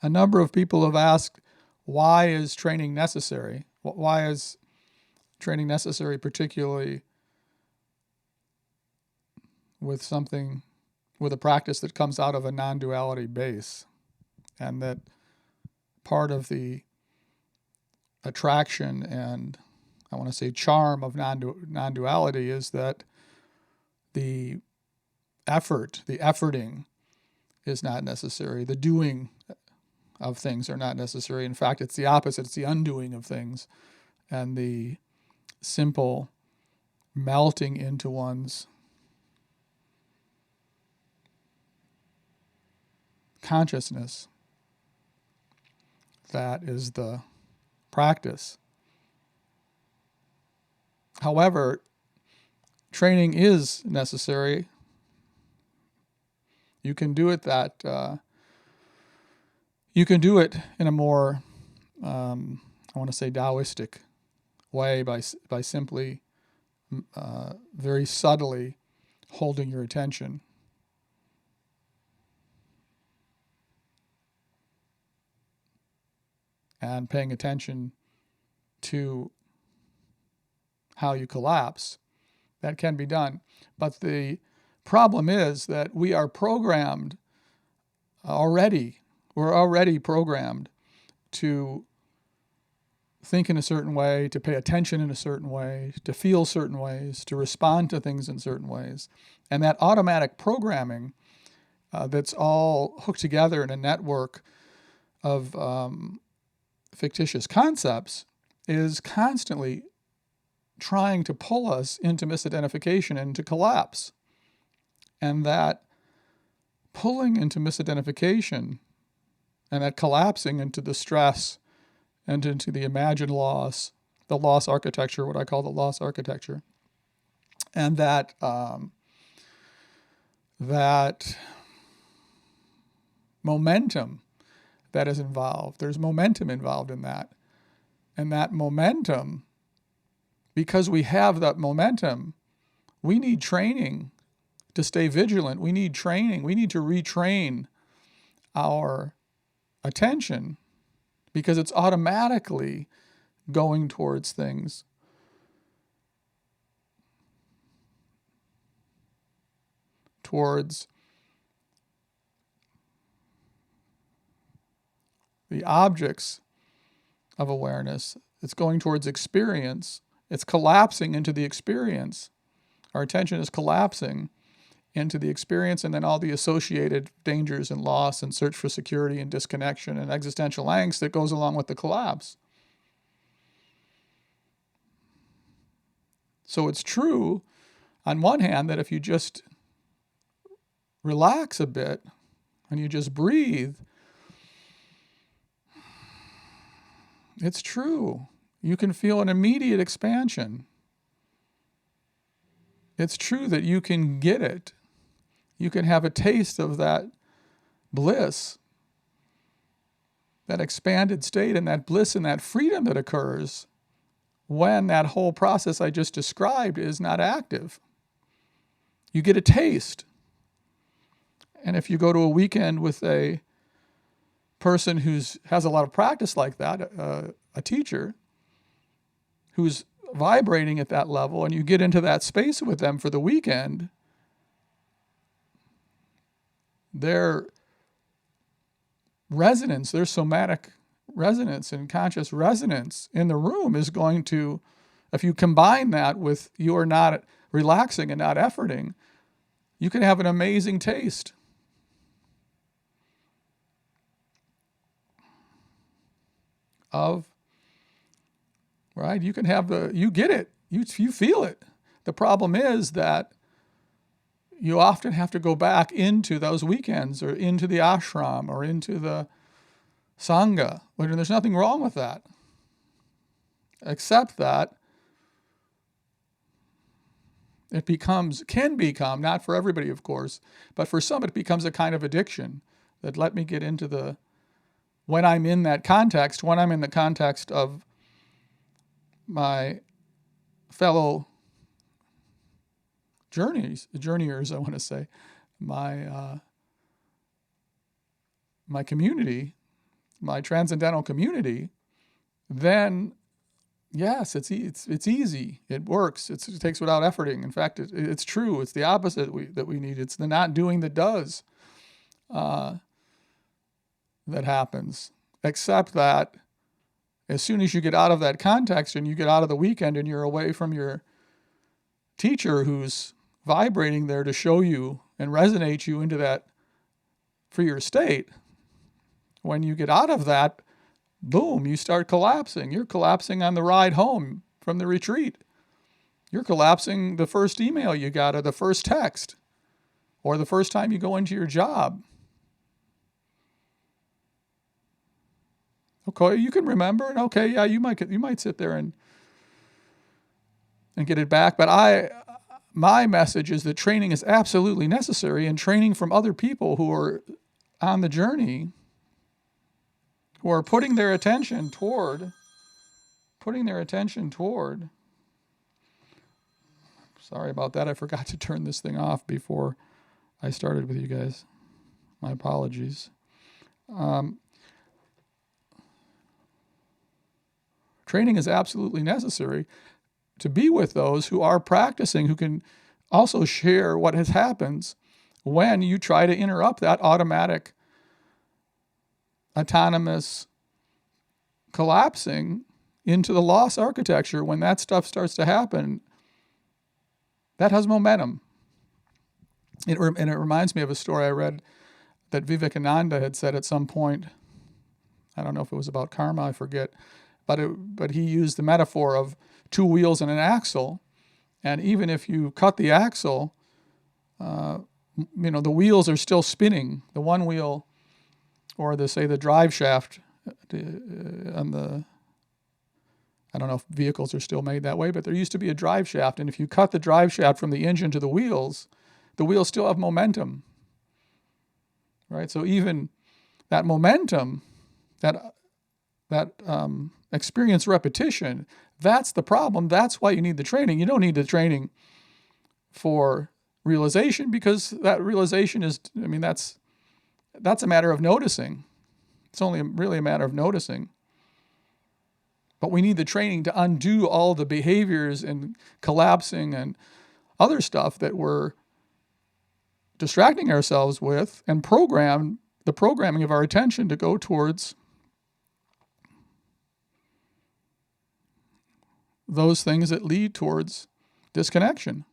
A number of people have asked, why is training necessary? Why is training necessary, particularly with a practice that comes out of a non-duality base? And that part of the attraction and, I want to say, charm of non-duality is that the efforting is not necessary. The doing of things are not necessary. In fact, it's the opposite. It's the undoing of things and the simple melting into one's consciousness. That is the practice. However, training is necessary. You can do it you can do it in a more, I want to say, Taoistic way by simply very subtly holding your attention. And paying attention to how you collapse. That can be done. But the problem is that we are programmed already. We're already programmed to think in a certain way, to pay attention in a certain way, to feel certain ways, to respond to things in certain ways. And that automatic programming that's all hooked together in a network of fictitious concepts is constantly trying to pull us into misidentification and to collapse. And that pulling into misidentification and that collapsing into the stress and into the imagined loss, the loss architecture, what I call the loss architecture, and that that momentum that is involved. There's momentum involved in that. And that momentum, because we have that momentum, we need training to stay vigilant. We need training. We need to retrain our attention because it's automatically going towards things. Towards the objects of awareness. It's going towards experience. It's collapsing into the experience. Our attention is collapsing into the experience and then all the associated dangers and loss and search for security and disconnection and existential angst that goes along with the collapse. So it's true, on one hand, that if you just relax a bit and you just breathe, it's true. You can feel an immediate expansion. It's true that you can get it. You can have a taste of that bliss, that expanded state and that bliss and that freedom that occurs when that whole process I just described is not active. You get a taste. And if you go to a weekend with a person who has a lot of practice like that, a teacher who's vibrating at that level, and you get into that space with them for the weekend, their resonance, their somatic resonance and conscious resonance in the room is going to, if you combine that with you are not relaxing and not efforting, you can have an amazing taste. Of, right? You can have you get it. You feel it. The problem is that you often have to go back into those weekends or into the ashram or into the sangha. When there's nothing wrong with that. Except that it can become, not for everybody, of course, but for some it becomes a kind of addiction that let me get into when I'm in that context, when I'm in the context of my fellow journeyers, I want to say, my community, my transcendental community, then yes, it's easy. It works. It takes without efforting. In fact, it's true. It's the opposite that we need. It's the not doing that does that happens. Except that as soon as you get out of that context and you get out of the weekend and you're away from your teacher who's vibrating there to show you and resonate you into that for your state, when you get out of that, boom, you start collapsing. You're collapsing on the ride home from the retreat. You're collapsing the first email you got or the first text or the first time you go into your job. Okay, you can remember, and okay, yeah, you might sit there and get it back. But my message is that training is absolutely necessary, and training from other people who are on the journey, who are putting their attention toward. Sorry about that. I forgot to turn this thing off before I started with you guys. My apologies. Training is absolutely necessary to be with those who are practicing, who can also share what happens when you try to interrupt that automatic, autonomous collapsing into the loss architecture. When that stuff starts to happen, that has momentum. And it reminds me of a story I read that Vivekananda had said at some point. I don't know if it was about karma, I forget. But he used the metaphor of two wheels and an axle. And even if you cut the axle, the wheels are still spinning. The one wheel, or the drive shaft on the, I don't know if vehicles are still made that way, but there used to be a drive shaft. And if you cut the drive shaft from the engine to the wheels still have momentum, right? So even that momentum, that experience repetition, that's the problem. That's why you need the training. You don't need the training for realization, because that realization is, that's a matter of noticing. It's only really a matter of noticing. But we need the training to undo all the behaviors and collapsing and other stuff that we're distracting ourselves with, and the programming of our attention to go towards those things that lead towards disconnection.